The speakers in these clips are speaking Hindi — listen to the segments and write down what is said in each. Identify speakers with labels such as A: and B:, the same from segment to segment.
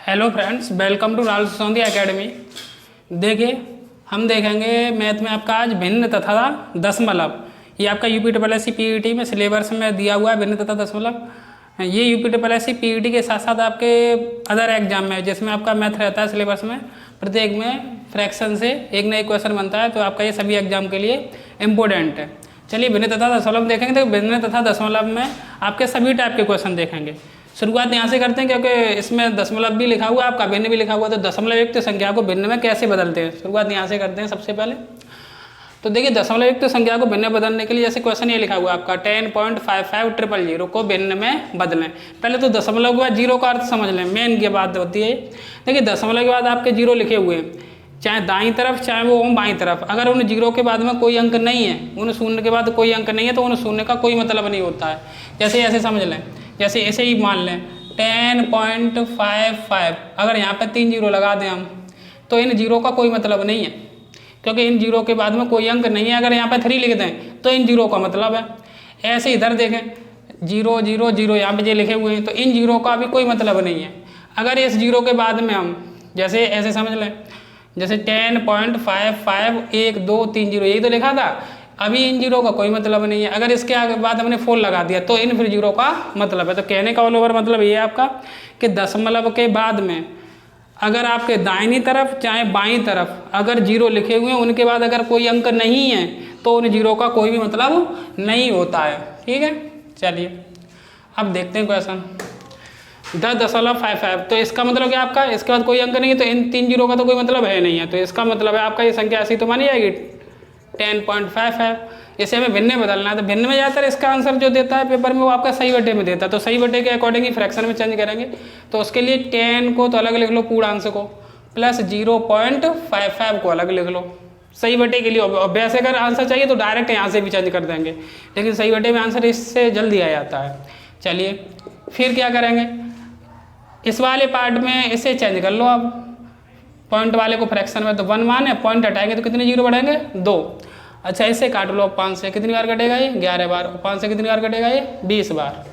A: Hello friends, welcome to Rahul Sondhi Academy. देखिए, हम देखेंगे मैथ में आपका आज भिन्न तथा दशमलव। ये आपका यूपी पीईटी में सिलेबस में दिया हुआ है भिन्न तथा दशमलव। ये यूपी पीईटी के साथ साथ आपके अदर एग्जाम में जिसमें आपका मैथ रहता है सिलेबस में, प्रत्येक में फ्रैक्शन से एक ना एक क्वेश्चन बनता है, तो आपका ये सभी एग्जाम के लिए इम्पोर्टेंट है। चलिए भिन्न तथा दशमलव देखेंगे। तो भिन्न तथा दशमलव में आपके सभी टाइप के क्वेश्चन देखेंगे। शुरुआत यहाँ से करते हैं क्योंकि इसमें दशमलव भी लिखा हुआ है, आपका भिन्न भी लिखा हुआ है, तो दशमलव युक्त संख्या को भिन्न में कैसे बदलते हैं, शुरुआत यहाँ से करते हैं सबसे पहले। तो देखिए, दशमलव युक्त संख्या को भिन्न में बदलने के लिए जैसे क्वेश्चन ये लिखा हुआ है आपका 10.5500 को भिन्न में बदलें। पहले तो दशमलव के बाद जीरो का अर्थ समझ लें, मेन की बात होती है। देखिए, दशमलव के बाद आपके जीरो लिखे हुए हैं, चाहे दाईं तरफ चाहे वो बाईं तरफ। अगर उन जीरो के बाद में कोई अंक नहीं है, उन शून्य के बाद कोई अंक नहीं है, तो उन शून्य का कोई मतलब नहीं होता है। जैसे ऐसे समझ लें, जैसे ऐसे ही मान लें 10.55, अगर यहाँ पे 3 जीरो लगा दें हम, तो इन जीरो का कोई मतलब नहीं है, क्योंकि इन जीरो के बाद में कोई अंक नहीं है। अगर यहाँ पे 3 लिख दें तो इन जीरो का मतलब है। ऐसे इधर देखें, 0 0 0 यहाँ पे जो लिखे हुए हैं, तो इन जीरो का भी कोई मतलब नहीं है। अगर इस जीरो के बाद में हम जैसे ऐसे समझ लें, जैसे 10.55 1 2 3 जीरो, यही तो लिखा था। अभी इन जीरो का कोई मतलब नहीं है। अगर इसके आगे बाद हमने 4 लगा दिया तो इन फिर जीरो का मतलब है। तो कहने का ऑल ओवर मतलब ये है आपका कि दशमलव के बाद में अगर आपके दाहिनी तरफ चाहे बाईं तरफ अगर जीरो लिखे हुए हैं, उनके बाद अगर कोई अंक नहीं है, तो उन जीरो का कोई भी मतलब नहीं होता है। ठीक है, चलिए अब देखते हैं क्वेश्चन 10.55। तो इसका मतलब क्या आपका, इसके बाद कोई अंक नहीं है, तो इन 3 जीरो का तो कोई मतलब है नहीं है। तो इसका मतलब है आपका ये संख्या ऐसी तो मानी जाएगी 10.55। इसे हमें भिन्न में बदलना है, तो भिन्न में ज़्यादातर इसका आंसर जो देता है पेपर में वो आपका सही बटे में देता है। तो सही बटे के अकॉर्डिंग ही फ्रैक्शन में चेंज करेंगे। तो उसके लिए 10 को तो अलग लिख लो पूर्णांक को, प्लस 0.55 को अलग लिख लो सही बटे के लिए। वैसे अगर आंसर चाहिए तो डायरेक्ट यहाँ से भी चेंज कर देंगे, लेकिन सही बटे में आंसर इससे जल्दी आ जाता है। चलिए फिर क्या करेंगे, इस वाले पार्ट में इसे चेंज कर लो। अब पॉइंट वाले को फ्रैक्शन में तो 1 मान है, पॉइंट हटाएंगे तो कितने जीरो बढ़ेंगे 2। अच्छा, इसे काट लो 5 से, कितनी बार कटेगा ये 11 बार। 5 से कितनी बार कटेगा ये 20 बार।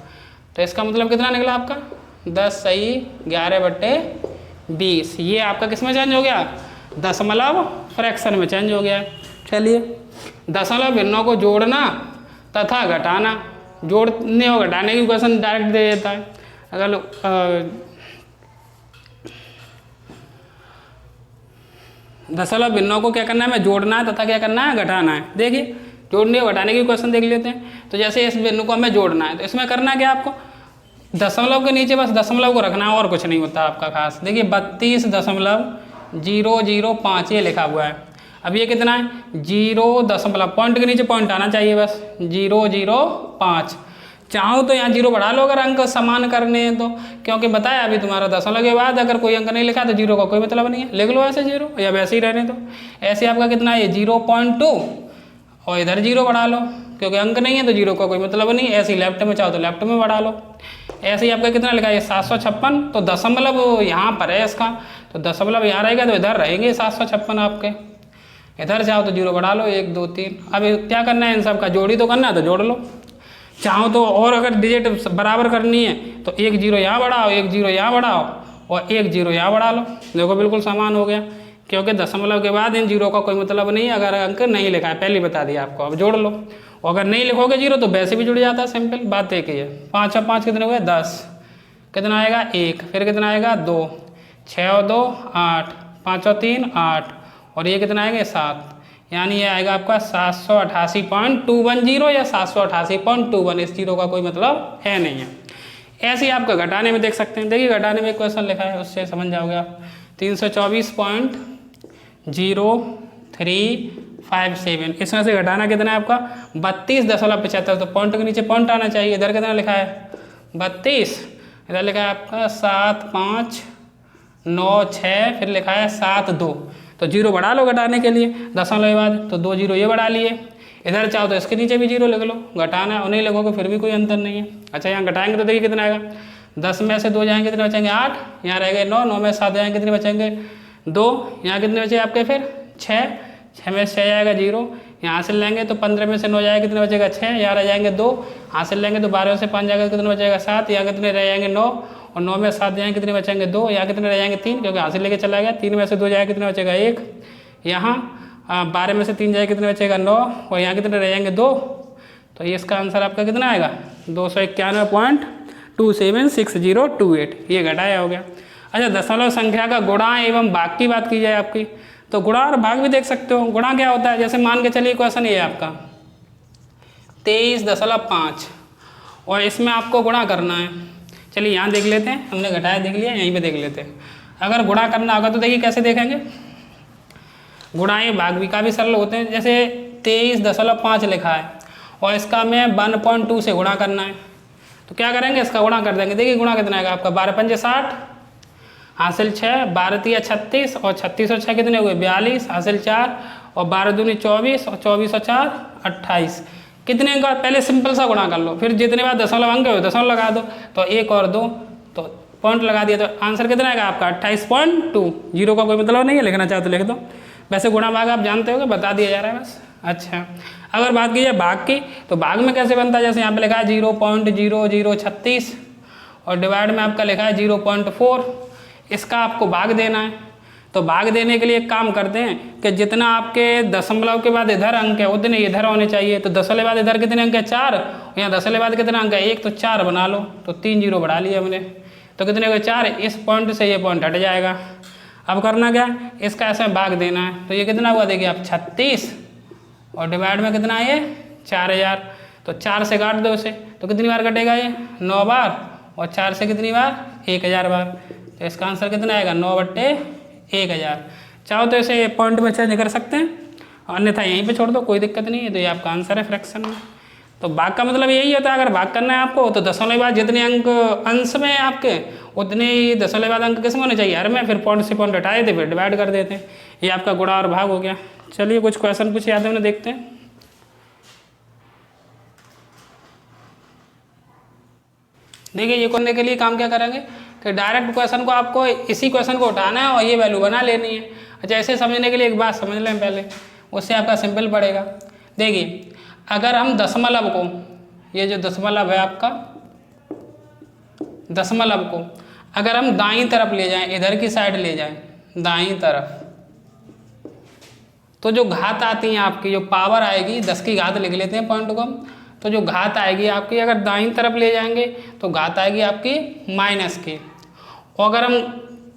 A: तो इसका मतलब कितना निकला आपका 10 सही 11/20। ये आपका किस में चेंज हो गया, दशमलव फ्रैक्शन में चेंज हो गया। चलिए, दशमलव भिन्नों को जोड़ना तथा घटाना, जोड़ने और घटाने की क्वेश्चन डायरेक्ट दे देता है। अगर दशमलव भिन्नों को क्या करना है, हमें जोड़ना है तथा क्या करना है, घटाना है। देखिए, जोड़ने और घटाने की क्वेश्चन देख लेते हैं। तो जैसे इस भिन्न को हमें जोड़ना है, तो इसमें करना क्या आपको, दशमलव के नीचे बस दशमलव को रखना है और कुछ नहीं होता आपका खास। देखिए 32.005 ये लिखा हुआ है। अब ये कितना है 0 दशमलव, पॉइंट के नीचे पॉइंट आना चाहिए बस 005। चाहो तो यहाँ 0 बढ़ा लो अगर अंक समान करने हैं तो, क्योंकि बताया अभी तुम्हारा दशमलव के बाद अगर कोई अंक नहीं लिखा तो 0 का कोई मतलब नहीं है। लिख लो ऐसे 0 या वैसे ही रहने दो। ऐसे आपका कितना है 0.2 और इधर 0 बढ़ा लो, क्योंकि अंक नहीं है तो 0 का कोई मतलब नहीं। ऐसे ही लेफ्ट में चाहो तो लेफ्ट में बढ़ा लो। ऐसे ही आपका कितना लिखा है 756, तो दशमलव यहाँ पर है इसका, तो दशमलव यहाँ रहेगा तो इधर रहेंगे 756 आपके। इधर चाहो तो 0 बढ़ा लो 1 2 3। अब क्या करना है, इन सब का जोड़ी तो करना है तो जोड़ लो। चाहो तो और अगर डिजिट बराबर करनी है तो 1 0 यहाँ बढ़ाओ, 1 0 यहाँ बढ़ाओ और 1 0 यहाँ बढ़ा लो। देखो बिल्कुल समान हो गया, क्योंकि दशमलव के बाद इन जीरो का कोई मतलब नहीं है अगर अंक नहीं लिखा है, पहले बता दिया आपको। अब जोड़ लो, और अगर नहीं लिखोगे 0 तो वैसे भी जुड़ जाता है, सिंपल बात एक ही है। 5 और 5 कितने हुए 10, कितना आएगा 1, फिर कितना आएगा 2, 6 और 2 8, 5 और 3 8, और ये कितना आएगा 7। यानी ये आएगा आपका 788.210 या 788.21। इस जीरो का कोई मतलब है नहीं है। ऐसे ही आपका घटाने में देख सकते हैं। देखिए घटाने में एक क्वेश्चन लिखा है, उससे समझ जाओगे आप। 324.0357, इसमें से घटाना कितना है आपका 32.75। तो पॉइंट के नीचे पॉइंट आना चाहिए। इधर कितना लिखा है 32, इधर लिखा है आपका 75996, फिर लिखा है 72। तो 0 बढ़ा लो घटाने के लिए दशमलव के बाद, तो 2 0 ये बढ़ा लिए। इधर चाहो तो इसके नीचे भी 0 लिख लो, घटाना और नहीं लिखोगे फिर भी कोई अंतर नहीं है। अच्छा, यहाँ घटाएंगे तो देखिए कितना आएगा, 10 में से 2 जाएंगे कितने बचेंगे 8, यहाँ रह गए 9, 9 में 7 जाएंगे कितने बचेंगे 2, यहाँ कितने बचे आपके फिर 6, 6 में से 6 जाएगा 0, यहाँ हासिल लेंगे तो 15 में से 9 जाएगा कितने बचेगा 6, यहाँ रह जाएंगे 2, हासिल लेंगे तो 12 से 5 जाएगा कितने बचेगा 7, यहाँ कितने रह जाएंगे 9, और 9 में 7 जाएंगे कितने बचेंगे 2, यहाँ कितने रह जाएंगे 3 क्योंकि यहाँ से लेके चला गया, 3 में से 2 जाएगा कितने बचेगा 1, यहाँ 12 में से 3 जाएगा कितने बचेगा 9, और यहाँ कितने रह जाएंगे 2। तो ये इसका आंसर आपका कितना आएगा 291.276028, ये घटाया हो गया। अच्छा, दशमलव संख्या का गुणा एवं भाग की बात की जाए आपकी, तो गुणा और भाग भी देख सकते हो। गुणा क्या होता है, जैसे मान के चलिए क्वेश्चन ये है आपका 23.5 और इसमें आपको गुणा करना है। चलिए यहाँ देख लेते हैं, हमने घटाया देख लिया, यहीं पे देख लेते हैं। अगर गुणा करना होगा तो देखिए कैसे देखेंगे, गुणा ये भाग भी काफ़ी सरल होते हैं। जैसे 23.5 लिखा है और इसका हमें 1.2 से गुणा करना है, तो क्या करेंगे इसका गुणा कर देंगे। देखिए गुणा कितना आएगा आपका 12 पंजे 60, हासिल 6, 12 तिया 36 और 36 और 6 कितने हुए 42, हासिल 4 और 12 दूनी 24 और 24 और 4 28। कितने अंक, पहले सिंपल सा गुणा कर लो, फिर जितने बार दशमलव अंक हो दशमलव लगा दो, तो 1 और 2 तो पॉइंट लगा दिया, तो आंसर कितना आएगा आपका 28.2। जीरो का कोई मतलब नहीं है, लिखना चाहे तो लिख दो। वैसे गुणा भाग आप जानते हो, बता दिया जा रहा है बस। अच्छा, अगर बात की जाए भाग की, तो भाग में कैसे बनता है, जैसे यहाँ पे लिखा है 0.0036 और डिवाइड में आपका लिखा है 0.4, इसका आपको भाग देना है। तो भाग देने के लिए एक काम करते हैं कि जितना आपके दशमलव के बाद इधर अंक है उतने इधर होने चाहिए। तो दशमलव बाद इधर कितने अंक है 4, यहाँ दशमलव बाद कितना अंक है 1, तो 4 बना लो, तो 3 जीरो बढ़ा लिया हमने, तो कितने हो गए 4। इस पॉइंट से ये पॉइंट हट जाएगा। अब करना क्या, इसका ऐसे भाग देना है। तो ये कितना हुआ देखिए आप 36 और डिवाइड में कितना है ये 4000, तो 4 से काट दो इसे, तो कितनी बार कटेगा ये 9 बार, और 4 से कितनी बार 1000 बार। तो इसका आंसर कितना आएगा 9/1000। चाहो तो इसे पॉइंट में चेंज कर सकते हैं, अन्यथा यहीं पे छोड़ दो, कोई दिक्कत नहीं है। तो ये आपका आंसर है फ्रैक्शन में। तो भाग का मतलब यही होता है, अगर भाग करना है आपको तो दशमलव बाद जितने अंक अंश में है आपके उतने ही दशमलव बाद अंक किसमें होने चाहिए हर में, फिर पॉइंट से पॉइंट हटाए थे, फिर डिवाइड कर देते हैं। ये आपका गुणा और भाग हो गया। चलिए कुछ क्वेश्चन कुछ याद है उन्हें देखते हैं। देखिए ये करने के लिए काम क्या करेंगे कि डायरेक्ट क्वेश्चन को आपको इसी क्वेश्चन को उठाना है और ये वैल्यू बना लेनी है। अच्छा, ऐसे समझने के लिए एक बात समझ लें पहले, उससे आपका सिंपल पड़ेगा। देखिए अगर हम दशमलव को, ये जो दशमलव है आपका, दशमलव को अगर हम दाईं तरफ ले जाएं, इधर की साइड ले जाएं दाईं तरफ, तो जो घात आती है आपकी, जो पावर आएगी 10 की घात लिख लेते हैं पॉइंट को, तो जो घात आएगी आपकी अगर दाईं तरफ ले जाएंगे तो घात आएगी आपकी माइनस की, और अगर हम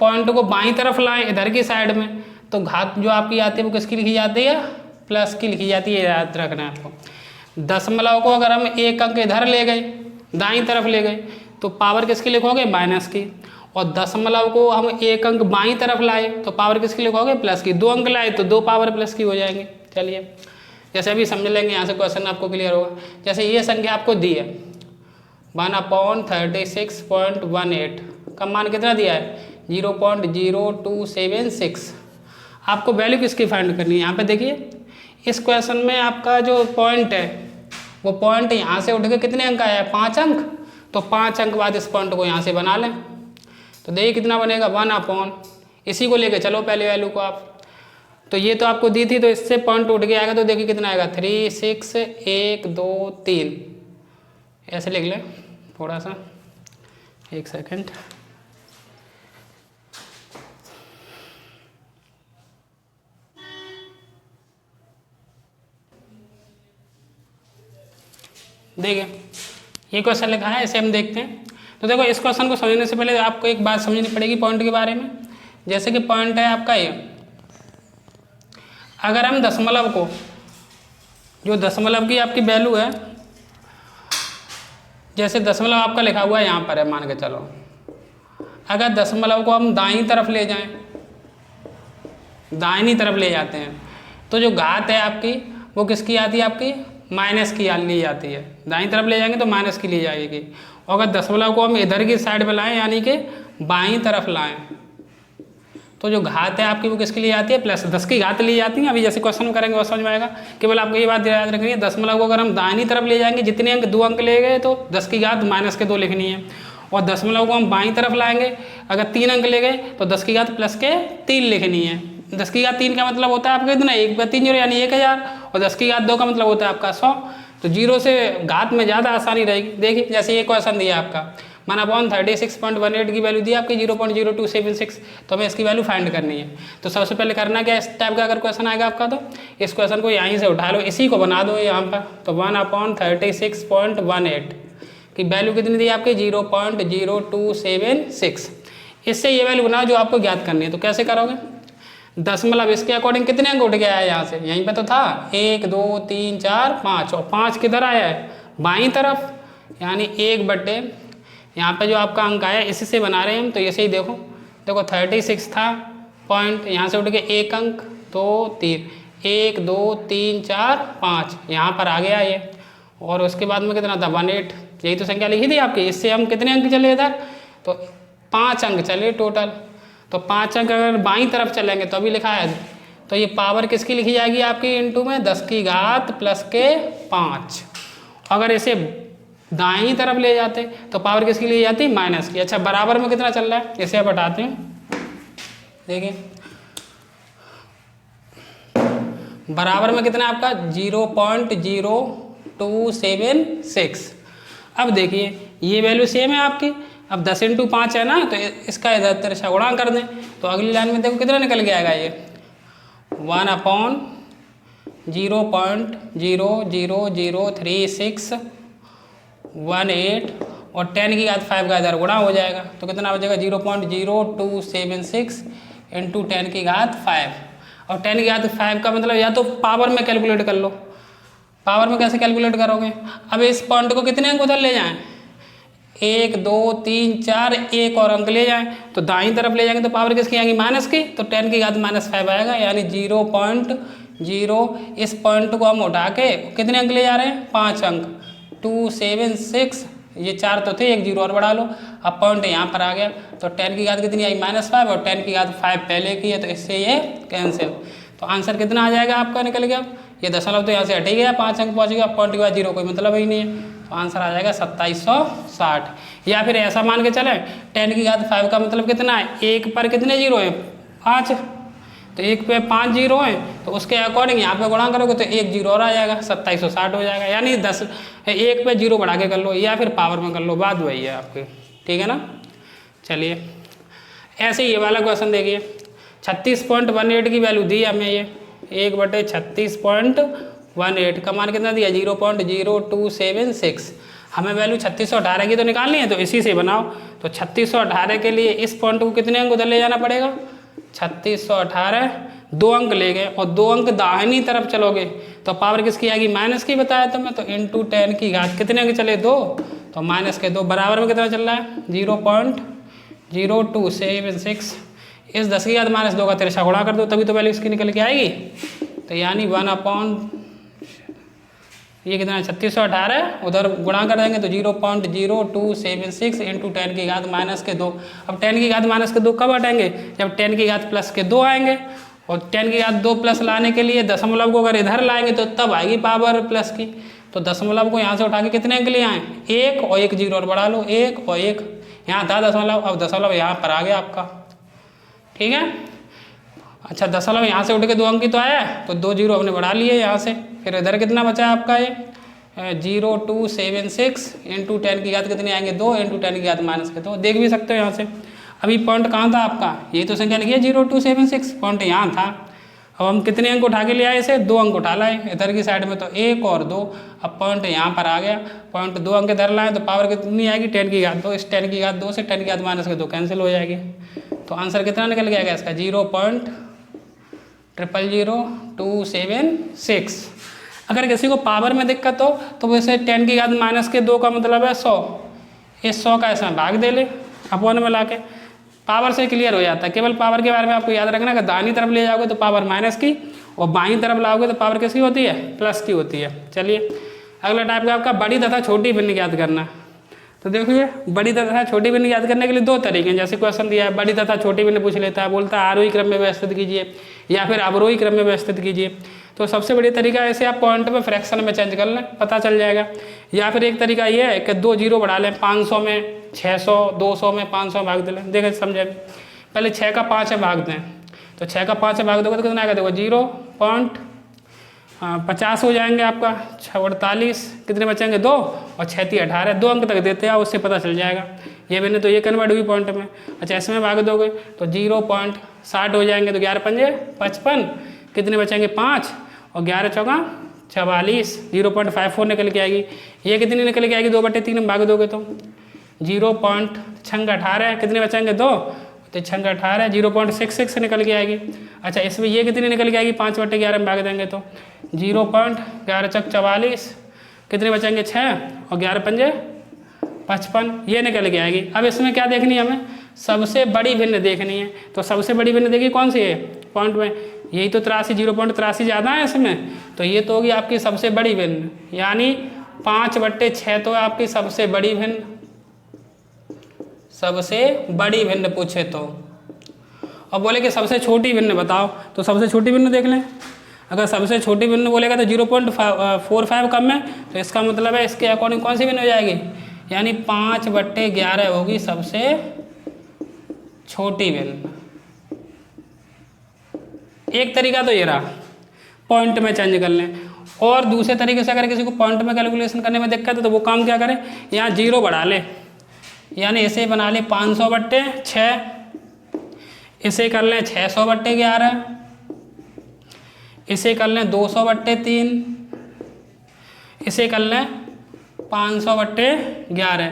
A: पॉइंट को बाईं तरफ लाएं इधर की साइड में तो घात जो आपकी आती है वो किसकी लिखी जाती है, प्लस की लिखी जाती है, याद रखना है आपको। दशमलव को अगर हम एक अंक इधर ले गए, दाईं तरफ ले गए, तो पावर किसकी लिखोगे माइनस की, और दशमलव को हम एक अंक बाईं तरफ लाए तो पावर किसकी लिखोगे प्लस की। 2 अंक लाए तो 2 पावर प्लस की हो जाएंगे। चलिए जैसे अभी समझ लेंगे, यहाँ से क्वेश्चन आपको क्लियर होगा। जैसे ये संख्या आपको दी है 1/36.18 का मान कितना दिया है 0.0276। आपको वैल्यू किसकी फाइंड करनी है। यहाँ पे देखिए इस क्वेश्चन में आपका जो पॉइंट है वो पॉइंट यहाँ से उठ के कितने अंक आया है 5 अंक, तो 5 अंक बाद इस पॉइंट को यहाँ से बना लें। तो देखिए कितना बनेगा 1/, इसी को लेके चलो पहले वैल्यू को आप, तो ये तो आपको दी थी, तो इससे पॉइंट उठ के आएगा, तो देखिए कितना आएगा 3 6 1 2 3, ऐसे लिख लें थोड़ा सा, एक सेकंड। देखिए ये क्वेश्चन लिखा है, इसे हम देखते हैं। तो देखो इस क्वेश्चन को समझने से पहले आपको एक बात समझनी पड़ेगी पॉइंट के बारे में। जैसे कि पॉइंट है आपका ये, अगर हम दशमलव को, जो दशमलव की आपकी वैल्यू है, जैसे दशमलव आपका लिखा हुआ है यहाँ पर है, मान के चलो, अगर दशमलव को हम दाईं तरफ ले जाएं, दाहिनी तरफ ले जाते हैं, तो जो घात है आपकी वो किसकी आती है आपकी माइनस की ली जाती है। दाईं तरफ ले जाएंगे तो माइनस की ली जाएगी, और अगर दशमलव को हम इधर की साइड पर लाएं यानी कि बाईं तरफ लाएं तो जो घात है आपकी वो किसकी ली जाती है प्लस 10 की घात ली जाती है। अभी जैसे क्वेश्चन में करेंगे वो समझ में आएगा। केवल आपको ये बात याद रखनी है, दशमलव को अगर हम दाहिनी तरफ ले जाएंगे, जितने अंक 2 अंक ले गए तो 10 की घात माइनस के 2 लिखनी है, और दशमलव को हम बाईं तरफ लाएंगे, अगर 3 अंक ले गए तो 10 की घात प्लस के 3 लिखनी है। 10 की घात 3 का मतलब होता है आपका कितना 1/3 जीरो यानी 1000, और 10 की घात 2 का मतलब होता है आपका 100। तो जीरो से घात में ज़्यादा आसानी रहेगी। देखिए जैसे ये क्वेश्चन दिया आपका 1/36.18 की वैल्यू दी आपकी 0.0276, तो हमें इसकी वैल्यू फाइंड करनी है। तो सबसे पहले करना क्या है, इस टाइप का अगर क्वेश्चन आएगा आपका तो इस क्वेश्चन को यहीं से उठा लो, इसी को बना दो यहाँ पर। तो 1/36.18 की वैल्यू कितनी दी आपकी 0.0276। इससे ये वैल्यू बनाओ जो आपको ज्ञात करनी है। तो कैसे करोगे, दशमलव इसके अकॉर्डिंग कितने अंक उठ गया है यहाँ से, यहीं पे तो था 1 2 3 4 5, और 5 किधर आया है बाईं तरफ, यानी 1/, यहाँ पे जो आपका अंक आया इसी से बना रहे हैं हम। तो ऐसे ही देखो 36 था पॉइंट, यहाँ से उठ के 1 अंक 2 3, 1 2 3 4 5 यहाँ पर आ गया ये, और उसके बाद में कितना था 18, यही तो संख्या लिखी थी आपकी। इससे हम कितने अंक चले इधर, तो 5 अंक चले टोटल। तो 5 अंक अगर बाईं तरफ चलेंगे तो अभी लिखा है, तो ये पावर किसकी लिखी जाएगी आपकी इंटू में 10 की घात प्लस के 5। अगर इसे दाईं तरफ ले जाते तो पावर किसकी ली जाती माइनस की। अच्छा बराबर में कितना चल रहा है, इसे आप हटाते हैं, देखिए बराबर में कितना है आपका 0.0276। अब देखिए ये वैल्यू सेम है आपकी। अब 10 × 5 है ना, तो इसका इधर तिरछा गुणा कर दें, तो अगली लाइन में देखो कितना निकल के आएगा, ये 1/0.0003618 और 10 की घात 5 का इधर गुणा हो जाएगा। तो कितना हो जाएगा 0.0276 × 10 की घात 5। और 10 की घात 5 का मतलब या तो पावर में कैलकुलेट कर लो। पावर में कैसे कैलकुलेट करोगे, अब इस पॉइंट को कितने अंक उधर ले जाएं, 1 2 3 4, एक और अंक ले जाएं, तो दाईं तरफ ले जाएंगे तो पावर किसकी आएगी माइनस की, तो 10 की घात -5 आएगा, यानी 0.0। इस पॉइंट को हम उठा के कितने अंक ले जा रहे हैं 5 अंक 276, ये 4 तो थे, एक 0 और बढ़ा लो। अब पॉइंट यहाँ पर आ गया, तो 10 की घात कितनी आई -5 और 10 की घात 5 पहले की है, तो इससे ये कैंसिल। तो आंसर कितना आ जाएगा आपका निकल गया, ये दशमलव तो यहाँ से हट ही गया, 5 अंक पहुँच गया, पॉइंट के बाद 0 कोई मतलब ही नहीं है। तो आंसर आ जाएगा 2760। या फिर ऐसा मान के चलें 10 की घात 5 का मतलब कितना है, 1 पर कितने 0 हैं 5, तो 1 पे 5 0 हैं, तो उसके अकॉर्डिंग यहाँ पे गुणा करोगे तो 1 0 और आ जाएगा, 2760 हो जाएगा। यानी 1 पे 0 बढ़ा के कर लो या फिर पावर में कर लो, बात वही है आपकी, ठीक है ना। चलिए ऐसे ये वाला क्वेश्चन देखिए, 36.18 की वैल्यू दी हमें, ये 1/36.18 का मान कितना दिया 0.0276। हमें वैल्यू 3618 की तो निकालनी है, तो इसी से बनाओ। तो 3618 के लिए इस पॉइंट को कितने अंक उधर ले जाना पड़ेगा, 3618 2 अंक ले गए और 2 अंक दाहिनी तरफ चलोगे तो पावर किसकी आएगी माइनस की, बताया तो मैं। तो इंटू 10 की घात कितने अंक चले 2, तो माइनस के 2 बराबर में कितना चल रहा है 0.0276। इस 10 की घात -2 का तिरछा गुणा कर दो, तभी तो वैल्यू इसकी निकल के आएगी। तो यानी 1/ ये कितना है 3618, उधर गुणा कर देंगे तो 0.0276 इंटू 10 की घात -2। अब 10 की घात -2 कब हटाएंगे, जब 10 की घात +2 आएंगे, और 10 की घात 2 प्लस लाने के लिए दशमलव को अगर इधर लाएंगे तो तब आएगी पावर प्लस की। तो दशमलव को यहाँ से उठा के कितने अंक ले आए, 1 और 1 0 और बढ़ा लो, 1 और 1, यहाँ था दशमलव, अब दशमलव यहाँ पर आ गया आपका, ठीक है। अच्छा दशमलव यहाँ से उठ के 2 अंक ही तो आया, तो 2 0 हमने बढ़ा लिए यहाँ से। फिर इधर कितना बचा है आपका, ये 0.276 इंटू 10 की घात कितनी आएंगे 2 इंटू 10 की घात -2, देख भी सकते हो यहाँ से। अभी पॉइंट कहाँ था आपका, ये तो संख्या लिखी है 0.276, पॉइंट यहाँ था। अब हम कितने अंक उठा के ले आए इसे, 2 अंक उठा लाए इधर की साइड में, तो 1 और 2। अब पॉइंट यहाँ पर आ गया, पॉइंट 2 अंक इधर लाए तो पावर कितनी आएगी 10 की घात 2, इस 10 की घात 2 से 10 की घात -2 कैंसिल हो जाएगी। तो आंसर कितना निकल गया इसका 0.000276। अगर किसी को पावर में दिक्कत हो तो वैसे 10 की घात -2 का मतलब है 100, इस 100 का इसमें भाग दे ले अपॉन में ला के, पावर से क्लियर हो जाता है। केवल पावर के बारे में आपको याद रखना कि दाहिनी तरफ ले जाओगे तो पावर माइनस की, और बाईं तरफ लाओगे तो पावर किसकी होती है प्लस की होती है। चलिए अगला टाइप का आपका बड़ी तथा छोटी भिन्न ज्ञात करना। तो देखिए बड़ी तथा छोटी भिन्न ज्ञात करने के लिए 2 तरीके हैं। जैसे क्वेश्चन दिया है बड़ी तथा छोटी भिन्न पूछ लेता है, बोलता है आरोही क्रम में व्यवस्थित कीजिए या फिर अवरोही क्रम में व्यवस्थित कीजिए। तो सबसे बढ़िया तरीका ऐसे आप पॉइंट में फ्रैक्शन में चेंज कर लें, पता चल जाएगा। या फिर एक तरीका ये है कि 2 0 बढ़ा लें, 500 में 600, 200 में 500 भाग दे लें। देखें समझे, पहले 6 का 5 है भाग दें, तो 6 का 5 है भाग दोगे तो कितना आएगा, देखो 50 हो जाएंगे आपका, 48 कितने बचेंगे 2 और 6 3 18, 2 अंक तक देते हैं, उससे पता चल जाएगा। ये मैंने तो ये कन्वर्ट हुई पॉइंट में। अच्छा इसमें भाग दोगे तो 0.60 हो जाएंगे, तो 11 पंजे 55, कितने बचेंगे 5 और 11 चौका 44, 0.54 निकल के आएगी। ये कितनी निकल के आएगी 2/3 में भाग दोगे तो 0.18, कितने बचेंगे 2 तो 18, 0.66 निकल के आएगी। अच्छा इसमें ये कितनी निकल के आएगी 5/11 में भाग देंगे तो 0.11 चक 44, कितने बचेंगे 6 और 11 पंजे 55, ये निकल के आएगी। अब इसमें क्या देखनी है हमें, सबसे बड़ी भिन्न देखनी है। तो सबसे बड़ी भिन्न देखिए कौन सी है पॉइंट में, यही तो 83, 0.83 ज़्यादा है इसमें, तो ये तो होगी आपकी सबसे बड़ी भिन्न, यानी 5/6 तो आपकी सबसे बड़ी भिन्न, सबसे बड़ी भिन्न पूछे तो। और बोले कि सबसे छोटी भिन्न बताओ, तो सबसे छोटी भिन्न देख लें। अगर सबसे छोटी भिन्न बोलेगा तो 0.45 कम है, तो इसका मतलब है इसके अकॉर्डिंग कौन सी भिन्न हो जाएगी, यानी 5/11 होगी सबसे छोटी भिन्न। एक तरीका तो ये रहा, पॉइंट में चेंज कर लें। और दूसरे तरीके से अगर किसी को पॉइंट में कैलकुलेशन करने में दिक्कत है तो वो काम क्या करें, यहाँ 0 बढ़ा ले, यानी इसे बना ले 500/6, इसे कर लें 600/11, इसे कर लें 200/3, इसे कर लें 500/11।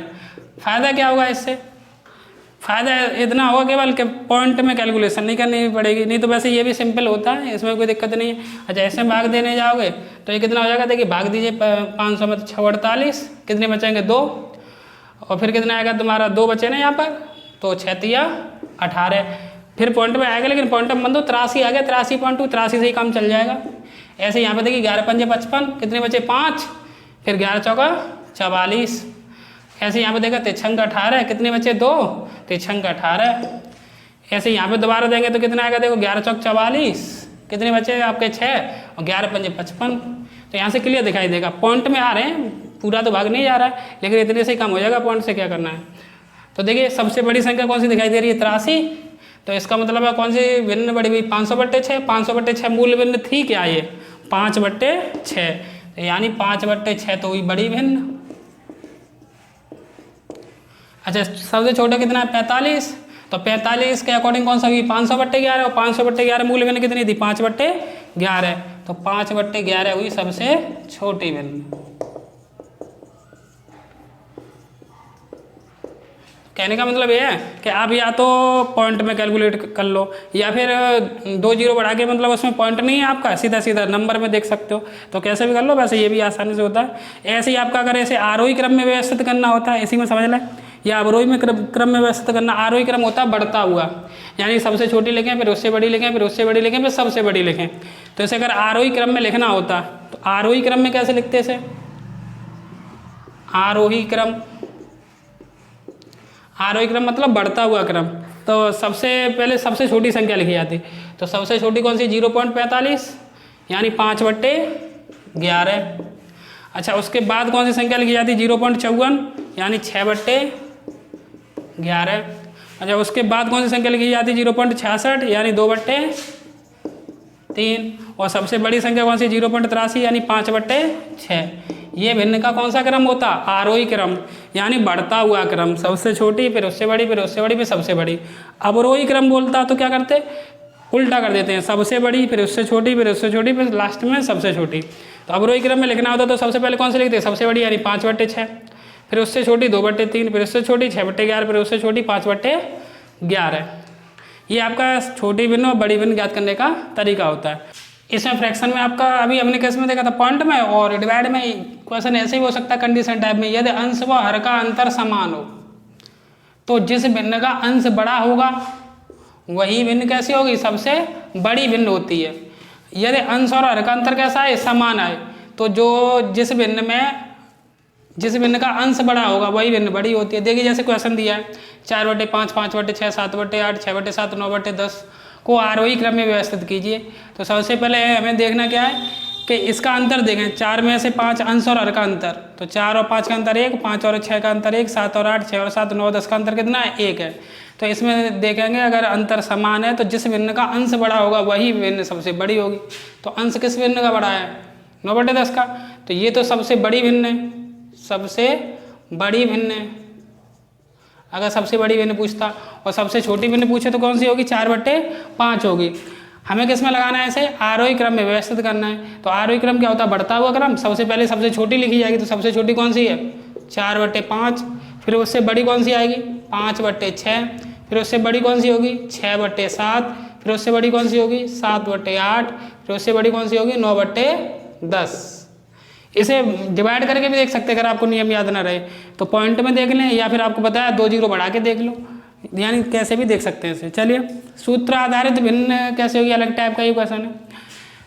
A: फ़ायदा क्या होगा इससे, फ़ायदा इतना होगा केवल कि पॉइंट में कैलकुलेशन नहीं करनी पड़ेगी, नहीं तो वैसे ये भी सिंपल होता है, इसमें कोई दिक्कत नहीं है। अच्छा ऐसे भाग देने जाओगे तो ये कितना हो जाएगा, देखिए भाग दीजिए 500 में 48, कितने बचेंगे 2 और फिर कितना आएगा तुम्हारा 2 बचे ना यहाँ पर, तो 6 3 18, फिर पॉइंट में आएगा, लेकिन पॉइंट में बंदो 83 आ गया, 83.2, 83 से ही काम चल जाएगा। ऐसे यहाँ पे देखिए 11 पंजे 55, कितने बचे 5, फिर 11 चौका 44, ऐसे यहाँ पे देखा 3 18, कितने बचे 2, 3 18, ऐसे यहाँ पे दोबारा देंगे तो कितना आएगा, देखो 11 चौक 44, कितने बचे आपके 6 और 11 पंजे 55। तो यहाँ से क्लियर दिखाई देगा, पॉइंट में आ रहे हैं, पूरा तो भाग नहीं जा रहा है, लेकिन इतने से ही कम हो जाएगा, पॉइंट से क्या करना है। तो देखिए सबसे बड़ी संख्या कौन सी दिखाई दे रही है 83, तो इसका मतलब है कौन सी भिन्न बड़ी हुई 500/6, 500/6 मूल भिन्न थी क्या ये 5/6, यानी 5/6 तो हुई बड़ी भिन्न। अच्छा सबसे छोटा कितना है 45, तो 45 के अकॉर्डिंग कौन सा हुई 500/11, और 500/11 मूल भिन्न कितनी थी 5/11, तो 5/11 हुई सबसे छोटी भिन्न। कहने का मतलब ये है कि आप या तो पॉइंट में कैलकुलेट कर लो, या फिर 2 0 बढ़ा के, मतलब उसमें पॉइंट नहीं है आपका, सीधा सीधा नंबर में देख सकते हो, तो कैसे भी कर लो, वैसे ये भी आसानी से होता है। ऐसे ही आपका अगर ऐसे आरोही क्रम में व्यवस्थित करना होता है, इसी में समझ लें, या अवरोही में क्रम में व्यवस्थित करना। आरोही क्रम होता है बढ़ता हुआ, यानी सबसे छोटी लिखें, फिर उससे बड़ी लिखें, फिर उससे बड़ी लिखें, फिर सबसे बड़ी लिखें। तो इसे अगर आरोही क्रम में लिखना होता तो आरोही क्रम में कैसे लिखते इसे, आरोही क्रम, आरोही क्रम मतलब बढ़ता हुआ क्रम। तो सबसे पहले सबसे छोटी संख्या लिखी जाती, तो सबसे छोटी कौन सी 0.45, यानी 5/11। अच्छा उसके बाद कौन सी संख्या लिखी जाती 0.54, यानी 6/11। अच्छा उसके बाद कौन सी संख्या लिखी जाती 0.66, यानी 2/3। और सबसे बड़ी संख्या कौन सी 0.83, यानी 5/6। ये भिन्न का कौन सा क्रम होता, आरोही क्रम, यानी बढ़ता हुआ क्रम, सबसे छोटी फिर उससे बड़ी, फिर उससे बड़ी, फिर सबसे बड़ी। अवरोही क्रम बोलता तो क्या करते, उल्टा कर देते हैं, सबसे बड़ी फिर उससे छोटी, फिर उससे छोटी, फिर लास्ट में सबसे छोटी। तो अवरोही क्रम में लिखना होता तो सबसे पहले कौन से लिखते हैं, सबसे बड़ी यानी 5/6, फिर उससे छोटी 2/3, फिर उससे छोटी 6/11, फिर उससे छोटी 5/11। ये आपका छोटी भिन्न और बड़ी भिन्न ज्ञात करने का तरीका होता है। इसमें फ्रैक्शन में आपका अभी हमने केस में देखा था पॉइंट में, और डिवाइड में क्वेश्चन ऐसे ही हो सकता है कंडीशन टाइप में, यदि अंश व हर का अंतर समान हो तो जिस भिन्न का अंश बड़ा होगा वही भिन्न कैसी होगी, सबसे बड़ी भिन्न होती है। यदि अंश और हर का अंतर कैसा है, समान आए, तो जिस भिन्न का अंश बड़ा होगा वही भिन्न बड़ी होती है। देखिए जैसे क्वेश्चन दिया है 4/5, 5/6, 7/8, 6/7, 9/10 को आरोही क्रम में व्यवस्थित कीजिए। तो सबसे पहले हमें देखना क्या है कि इसका अंतर देखें, 4 में से 5 अंश और हर का अंतर, तो 4 और 5 का अंतर 1, 5 और 6 का अंतर 1, 7 और 8, 6 और 7, 9, 10 का अंतर कितना है, 1 है। तो इसमें देखेंगे अगर अंतर समान है तो जिस भिन्न का अंश बड़ा होगा वही भिन्न सबसे बड़ी होगी। तो अंश किस भिन्न का बड़ा है, 9/10 का। तो ये तो सबसे बड़ी भिन्न है, सबसे बड़ी भिन्न है। अगर सबसे बड़ी भिन्न पूछता और सबसे छोटी भिन्न पूछे तो कौन सी होगी? 4/5 होगी। हमें किस में लगाना है? इसे आरोही क्रम में व्यवस्थित करना है। तो आरोही क्रम क्या होता है? बढ़ता हुआ क्रम। सबसे पहले सबसे छोटी लिखी जाएगी, तो सबसे छोटी कौन सी है? 4/5। फिर उससे बड़ी कौन सी आएगी? 5/6। फिर उससे बड़ी कौन सी होगी? 6/7। फिर उससे बड़ी कौन सी होगी? 7/8। फिर उससे बड़ी कौन सी होगी? 9/10। इसे डिवाइड करके भी देख सकते हैं अगर आपको नियम याद ना रहे तो पॉइंट में देख लें, या फिर आपको पता है 2 जीरो बढ़ा के देख लो, यानी कैसे भी देख सकते हैं इसे। चलिए, सूत्र आधारित भिन्न कैसे होगी? अलग टाइप का ये क्वेश्चन है।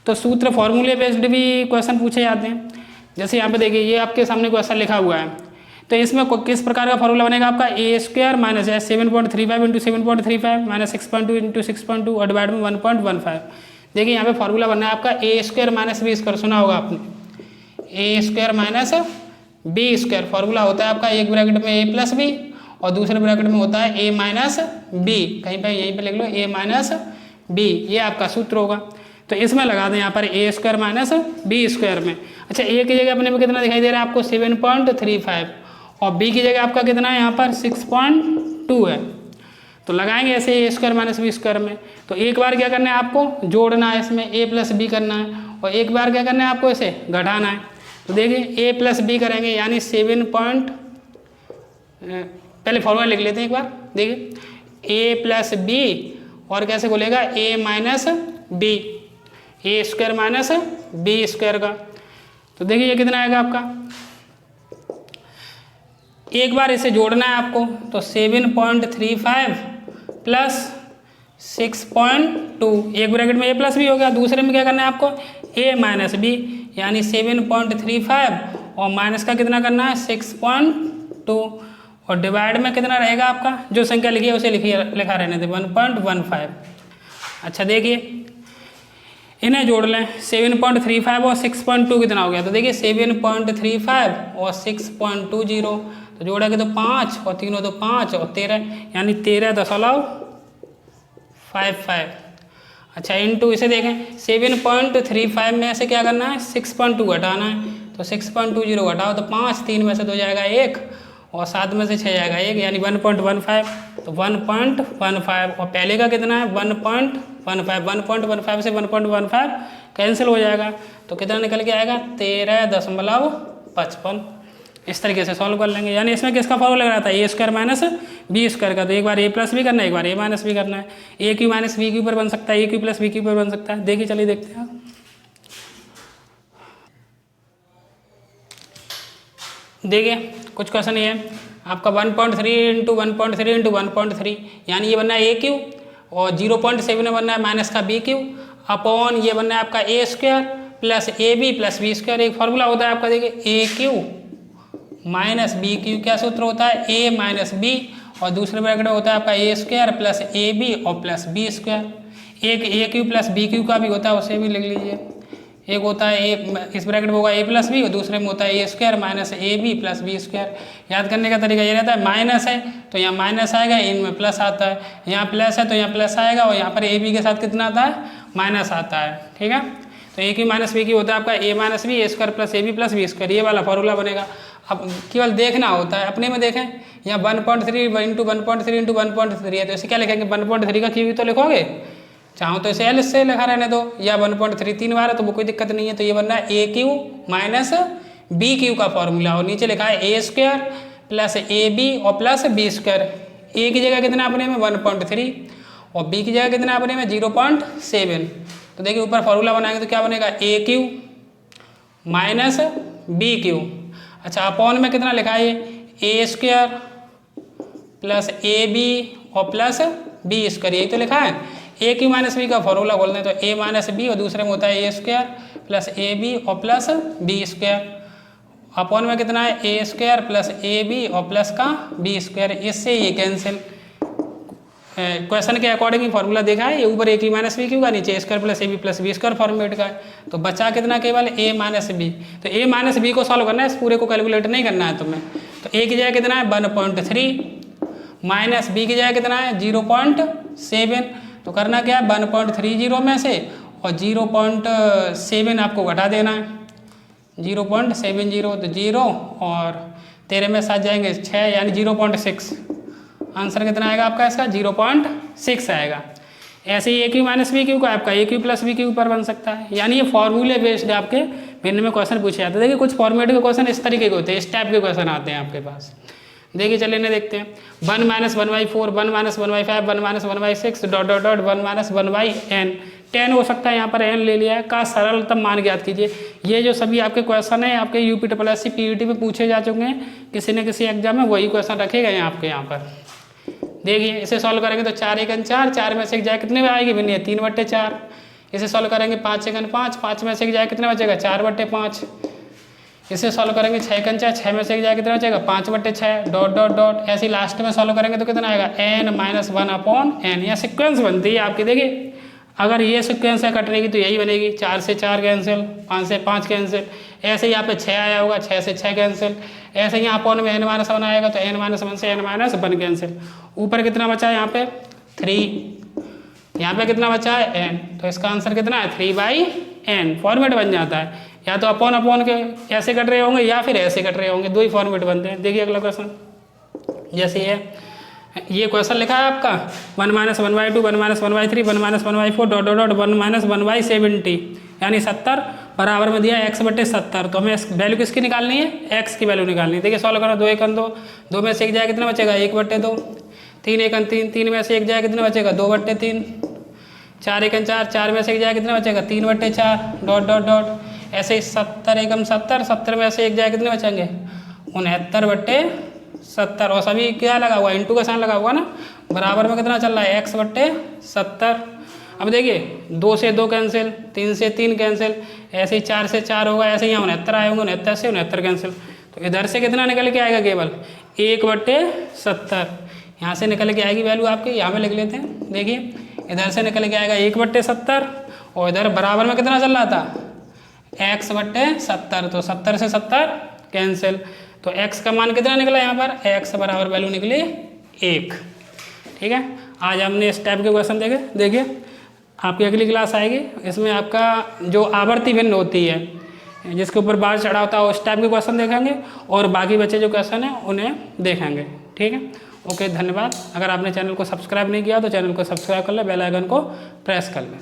A: तो सूत्र फॉर्मूले बेस्ड भी क्वेश्चन पूछे जाते हैं। जैसे यहाँ पे देखिए, ये आपके सामने क्वेश्चन लिखा हुआ है, तो इसमें किस प्रकार का फॉर्मूला बनेगा आपका? a² minus 7.35 into 7.35 minus 6.2 into 6.2 और डिवाइड में 1.15। देखिए यहाँ पे फॉर्मूला बनना है आपका a² माइनस b²। सुना होगा आपने, a² माइनस b²। फॉर्मूला होता है आपका एक ब्रैकेट में a प्लस बी और दूसरे ब्रैकेट में होता है a माइनस बी। कहीं पर यहीं पे लिख लो a माइनस बी, ये आपका सूत्र होगा। तो इसमें लगा दें यहाँ पर a² माइनस b² में। अच्छा, a की जगह अपने में कितना दिखाई दे रहा है आपको? 7.35 और b की जगह आपका कितना है यहाँ पर? 6.2 है। तो लगाएंगे ऐसे a² माइनस b² में। तो एक बार क्या करना है आपको? जोड़ना है, इसमें a प्लस b करना है, और एक बार क्या करना है आपको? इसे घटाना है। तो देखिए a प्लस b करेंगे, यानी 7 पहले फॉर्मूला लिख लेते हैं एक बार। देखिए a प्लस बी और कैसे बोलेगा? a minus b, a² minus b² का। तो देखिए ये कितना आएगा आपका? एक बार इसे जोड़ना है आपको, तो 7.35 प्लस 6.2, एक ब्रैकेट में a प्लस बी हो गया, दूसरे में क्या करना है आपको? a माइनस बी, यानी 7.35 और माइनस का कितना करना है? 6.2 और डिवाइड में कितना रहेगा आपका? जो संख्या लिखी है उसे लिखा रहने दे, 1.15। अच्छा देखिए, इन्हें जोड़ लें, 7.35 और 6.2 कितना हो गया? तो देखिए 7.35 और 6.20, तो जोड़ेंगे तो 5 और 3 तो 5 और 13, यानी 13.55। अच्छा, इंटू इसे देखें, 7.35 में से क्या करना है? 6.2 घटाना है, तो 6.20 घटाओ तो 5, 3 में से 2 जाएगा 1 और 7 में से 6 जाएगा 1, यानी 1.15। तो 1.15 और पहले का कितना है? 1.15। 1.15 से 1.15 कैंसिल हो जाएगा, तो कितना निकल के आएगा? 13.55। इस तरीके से सॉल्व कर लेंगे। यानी इसमें किसका फॉर्मूला लग रहा था? a² माइनस b² का। तो एक बार a प्लस बी करना है, एक बार a माइनस बी करना है। a³ माइनस b³ पर बन सकता है, a³ प्लस b³ पर बन सकता है। देखिए, चलिए देखते हैं। देखिए कुछ क्वेश्चन ये है आपका 1.3 इंटू 1.3 इंटू 1.3, यानी ये बनना है a³ और 0.7 में बनना है माइनस का b³ अपॉन ये बनना है आपका a² plus ab plus b²। एक फॉर्मूला होता है आपका, देखिए a³ माइनस b³ क्या सूत्र होता है? a माइनस b और दूसरे ब्रैकेट में होता है आपका a² प्लस ab और प्लस b²। एक a³ प्लस b³ का भी होता है, उसे भी लिख लीजिए। एक होता है इस ब्रैकेट में होगा a प्लस बी और दूसरे में होता है a² minus ab plus b²। याद करने का तरीका ये रहता है, माइनस है तो यहाँ माइनस आएगा, इनमें प्लस आता है, यहाँ प्लस है तो यहाँ प्लस आएगा और यहाँ पर ab के साथ कितना आता है? माइनस आता है। ठीक है, तो a³ माइनस b³ होता है आपका a minus b a² plus ab plus b²। ये वाला फॉर्मूला बनेगा। अब केवल देखना होता है, अपने में देखें यहाँ 1.3 इंटू 1.3 इंटू 1.3 है, तो इसे क्या लिखेंगे? 1.3 का क्यूब तो लिखोगे, चाहो तो इसे एल से लिखा रहने दो, या 1.3 3 बार है तो वो कोई दिक्कत नहीं है। तो ये बनना है a³ माइनस b³ का फॉर्मूला, और नीचे लिखा है a² प्लस ab और प्लस b²। a की जगह कितना अपने में? 1.3 और b की जगह कितना अपने में? 0.7। तो देखिए ऊपर फॉर्मूला बनाएंगे तो क्या बनेगा? a³ minus b³। अच्छा, अपॉन में कितना लिखा है? a² प्लस ab और प्लस b², यही तो लिखा है। a³ माइनस बी का फॉर्मूला बोल दें तो a माइनस बी और दूसरे में होता है a² प्लस ab और प्लस b²। अपॉन में कितना है? a² प्लस ab और प्लस का b²। इससे ये कैंसिल। क्वेश्चन के अकॉर्डिंग ही फॉर्मूला देखा है, ये ऊपर a³ माइनस b³ का, नीचे a² plus ab plus b² format का है। तो बचा कितना? केवल a माइनस बी। तो a माइनस बी को सॉल्व करना है, इस पूरे को कैलकुलेट नहीं करना है तुम्हें। तो a की जगह कितना है? 1.3 माइनस b की जगह कितना है? 0.7। तो करना क्या है? 1.30 में से और 0.7 आपको घटा देना है। 0.70 तो 0 और 13 में साथ जाएंगे 6 यानी 0.6। आंसर कितना आएगा आपका इसका 0.6 आएगा। ऐसे ही ए क्यू माइनस बी क्यू को आपका ए क्यू प्लस बी क्यू पर बन सकता है। यानी ये फॉर्मूले बेस्ड आपके भिन्न में क्वेश्चन पूछे जाते हैं। देखिए कुछ फॉर्मेट के क्वेश्चन इस तरीके के होते हैं, इस टाइप के क्वेश्चन आते हैं आपके पास। देखिए चलिए इन्हें देखते हैं। 1 - 1/4 1 - 1/5 1 - 1/6 ... 1 - 1/n 10 हो सकता है, यहाँ पर n ले लिया है। का सरलतम मान ज्ञात कीजिए। ये जो सभी आपके क्वेश्चन हैं आपके यूपीएससी पीईटी में पूछे जा चुके हैं, किसी न किसी एग्जाम में वही क्वेश्चन रखे गए हैं आपके यहाँ पर। देखिए इसे सॉल्व करेंगे तो 4 × 1 = 4, 4 में से एक जाए कितने में आएगी भिन्न 3/4। इसे सॉल्व करेंगे 5 × 1 = 5, 5 में से एक जाए कितने बचेगा 4/5। इसे सॉल्व करेंगे 6 × 4, 6 में से एक जाए कितना बचेगा 5/6 ... ऐसे लास्ट में सॉल्व करेंगे तो कितना आएगा n - 1/n। यह सिक्वेंस बनती है आपकी। देखिए अगर ये सिक्वेंस है कटने की तो यही बनेगी। 4 से 4 कैंसिल, 5 से 5 कैंसिल। ऐसे ही यहाँ पे 6 आया होगा, 6 से 6 कैंसिल। ऐसे ही यहाँ अपॉन में n - 1 आएगा तो n - 1 से n - 1 कैंसिल। ऊपर कितना बचा है यहाँ पे 3, यहाँ पे कितना बचा है n, तो इसका आंसर कितना है 3/n। फॉर्मेट बन जाता है, या तो अपॉन के ऐसे कट रहे होंगे या फिर ऐसे कट रहे होंगे, दो ही फॉर्मेट बनते हैं। देखिए अगला क्वेश्चन जैसे ये क्वेश्चन लिखा है आपका 1 - 1/2 1 - 1/3 1 - 1/4 ... 1 - 1/70 यानी 70 बराबर में दिया x/70। तो हमें वैल्यू किसकी निकालनी है, x की वैल्यू निकालनी है। देखिए सॉल्व करो 2 × 2, 2 में से एक जाए कितना बचेगा 1/2, 3 × 3, 3 में से एक जाए कितना बचेगा 2/3, 4 × 4, 4 में से एक जाए कितना बचेगा 3/4 ... ऐसे ही 70 × 70, 70 में से एक जाए कितने बचेंगे 69/70। और सभी क्या लगा हुआ इंटू का साइन लगा हुआ ना, बराबर में कितना चल रहा है x/70। अब देखिए 2 से 2 कैंसिल, 3 से 3 कैंसिल, ऐसे ही 4 से 4 होगा, ऐसे ही यहाँ 69 आए होंगे, 69 से 69 कैंसिल। तो इधर से कितना निकल के आएगा केवल 1/70। यहाँ से निकल के आएगी वैल्यू आपकी, यहाँ पे लिख लेते हैं। देखिए इधर से निकल के आएगा 1/70 और इधर बराबर में कितना चल रहा था x/70। तो 70 से 70 कैंसिल, तो x का मान कितना निकला यहाँ पर, x बराबर वैल्यू निकली 1। ठीक है, आज हमने इस टाइप के क्वेश्चन देखे। देखिए आपकी अगली क्लास आएगी, इसमें आपका जो आवर्ती भिन्न होती है जिसके ऊपर बार चढ़ा होता है उस टाइप के क्वेश्चन देखेंगे, और बाकी बचे जो क्वेश्चन हैं उन्हें देखेंगे। ठीक है, ओके, धन्यवाद। अगर आपने चैनल को सब्सक्राइब नहीं किया तो चैनल को सब्सक्राइब कर लें, बेल आइकन को प्रेस कर लें।